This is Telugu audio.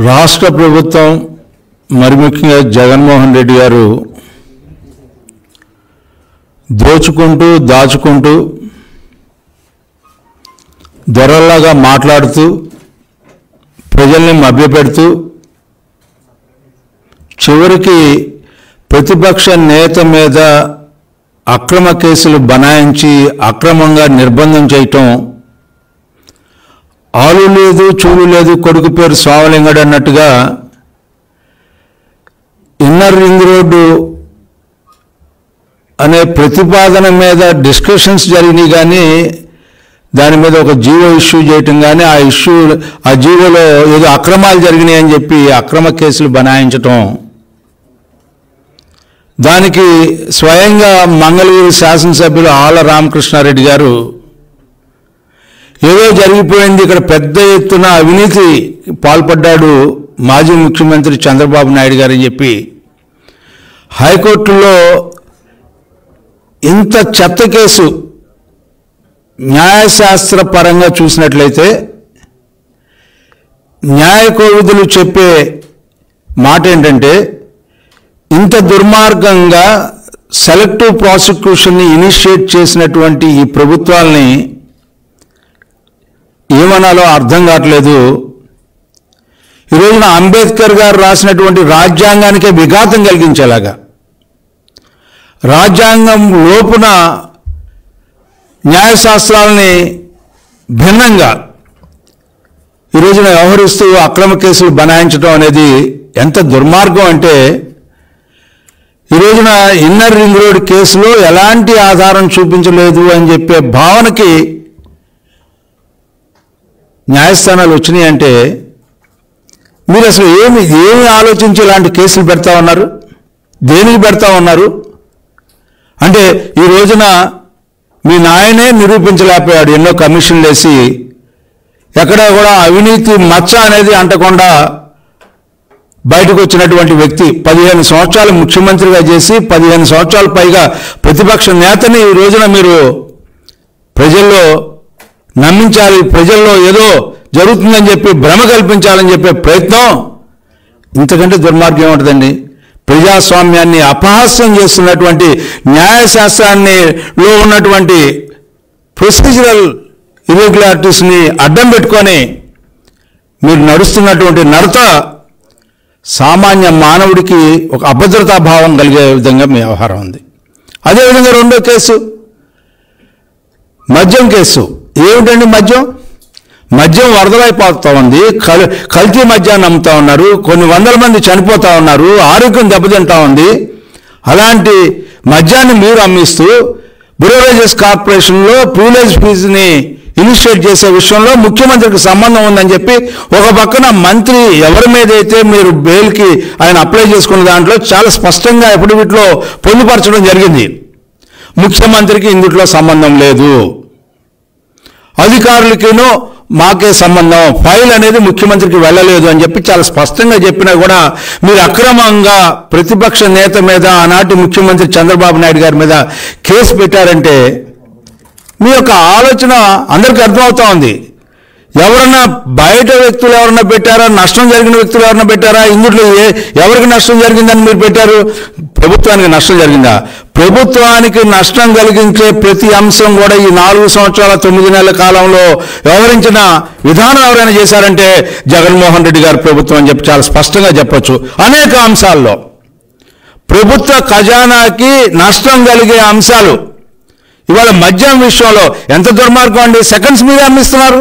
రాష్ట్ర ప్రభుత్వం మరి ముఖ్యంగా జగన్మోహన్ రెడ్డి గారు దోచుకుంటూ దాచుకుంటూ దొరల్లాగా మాట్లాడుతూ ప్రజల్ని మభ్యపెడుతూ చివరికి ప్రతిపక్ష నేత మీద అక్రమ కేసులు బనాయించి అక్రమంగా నిర్బంధం చేయటం, ఆలు లేదు చూలు లేదు కొడుకు పేరు స్వామిలింగడు అన్నట్టుగా ఇన్నర్ రింగ్ రోడ్డు అనే ప్రతిపాదన మీద డిస్కషన్స్ జరిగినాయి, కానీ దాని మీద ఒక జీవో ఇష్యూ చేయటం కానీ ఆ జీవోలో ఏదో అక్రమాలు జరిగినాయి అని చెప్పి అక్రమ కేసులు బనాయించటం, దానికి స్వయంగా మంగళగిరి శాసనసభ్యులు ఆళ్ల రామకృష్ణారెడ్డి గారు ఏదో జరిగిపోయింది, ఇక్కడ పెద్ద ఎత్తున అవినీతి పాల్పడ్డాడు మాజీ ముఖ్యమంత్రి చంద్రబాబు నాయుడు గారు అని చెప్పి హైకోర్టులో ఇంత చెత్త కేసు న్యాయశాస్త్ర పరంగా చూసినట్లయితే న్యాయ కోవిదులు చెప్పే మాట ఏంటంటే, ఇంత దుర్మార్గంగా సెలెక్టివ్ ప్రాసిక్యూషన్ని ఇనిషియేట్ చేసినటువంటి ఈ ప్రభుత్వాల్ని ఏమనాలో అర్థం కావట్లేదు. ఈ రోజున అంబేద్కర్ గారు రాసినటువంటి రాజ్యాంగానికే విఘాతం కలిగించేలాగా, రాజ్యాంగం లోపున న్యాయశాస్త్రాలని భిన్నంగా ఈ రోజున వ్యవహరిస్తూ అక్రమ కేసులు బనాయించడం అనేది ఎంత దుర్మార్గం అంటే, ఈ రోజున ఇన్నర్ రింగ్ రోడ్ కేసులో ఎలాంటి ఆధారం చూపించలేదు అని చెప్పే భావనకి న్యాయస్థానాలు వచ్చినాయి అంటే, మీరు అసలు ఏమి ఆలోచించి ఇలాంటి కేసులు పెడతా ఉన్నారు, దేనికి పెడతా ఉన్నారు అంటే, ఈ రోజున మీ నాయనే నిరూపించలేకపోయాడు ఎన్నో కమిషన్లు వేసి, ఎక్కడ కూడా అవినీతి మచ్చ అనేది అంటకుండా బయటకు వచ్చినటువంటి వ్యక్తి 15 సంవత్సరాలు ముఖ్యమంత్రిగా చేసి 15 సంవత్సరాల పైగా ప్రతిపక్ష నేతని ఈ రోజున మీరు ప్రజల్లో నమ్మించాలి, ప్రజల్లో ఏదో జరుగుతుందని చెప్పి భ్రమ కల్పించాలని చెప్పే ప్రయత్నం ఇంతకంటే దుర్మార్గం ఏముంటుందండి? ప్రజాస్వామ్యాన్ని అపహాస్యం చేస్తున్నటువంటి న్యాయశాస్త్రాన్నిలో ఉన్నటువంటి ప్రొసీజరల్ ఇర్రెగ్యులారిటీస్ని అడ్డం పెట్టుకొని మీరు నడుస్తున్నటువంటి నడత సామాన్య మానవుడికి ఒక అభద్రతా భావం కలిగే విధంగా మీ వ్యవహారం ఉంది. అదేవిధంగా రెండో కేసు మద్యం కేసు. ఏమిటండి మద్యం వరదలైపోతూ ఉంది, కల్తీ మద్యాన్ని అమ్ముతూ ఉన్నారు, కొన్ని వందల మంది చనిపోతూ ఉన్నారు, ఆరోగ్యం దెబ్బతింటా ఉంది. అలాంటి మద్యాన్ని మీరు అమ్మిస్తూ బ్యూరేజెస్ కార్పొరేషన్లో ప్రివిలేజ్ ఫీజుని ఇనిషియేట్ చేసే విషయంలో ముఖ్యమంత్రికి సంబంధం ఉందని చెప్పి ఒక పక్కన మంత్రి ఎవరి మీద అయితే మీరు బెయిల్కి ఆయన అప్లై చేసుకున్న దాంట్లో చాలా స్పష్టంగా ఎఫిడవిట్లో పొందుపరచడం జరిగింది, ముఖ్యమంత్రికి ఇందులో సంబంధం లేదు, అధికారులకేనో మాకే సంబంధం, ఫైల్ అనేది ముఖ్యమంత్రికి వెళ్ళలేదు అని చెప్పి చాలా స్పష్టంగా చెప్పినా కూడా మీరు అక్రమంగా ప్రతిపక్ష నేత మీద, ఆనాటి ముఖ్యమంత్రి చంద్రబాబు నాయుడు గారి మీద కేసు పెట్టారంటే మీ యొక్క ఆలోచన అందరికీ అర్థమవుతా ఉంది. ఎవరన్నా బయట వ్యక్తులు ఎవరన్నా పెట్టారా, నష్టం జరిగిన వ్యక్తులు ఎవరన్నా పెట్టారా, ఇందులో ఎవరికి నష్టం జరిగిందని మీరు పెట్టారు? ప్రభుత్వానికి నష్టం జరిగిందా? ప్రభుత్వానికి నష్టం కలిగించే ప్రతి అంశం కూడా ఈ 4 సంవత్సరాల 9 నెలల కాలంలో వ్యవహరించిన విధానం ఎవరైనా చేశారంటే జగన్మోహన్ రెడ్డి గారి ప్రభుత్వం అని చెప్పి చాలా స్పష్టంగా చెప్పొచ్చు. అనేక అంశాల్లో ప్రభుత్వ ఖజానాకి నష్టం కలిగే అంశాలు. ఇవాళ మద్యం విషయంలో ఎంత దుర్మార్గం అండి, సెకండ్స్ మీద అమ్మిస్తున్నారు.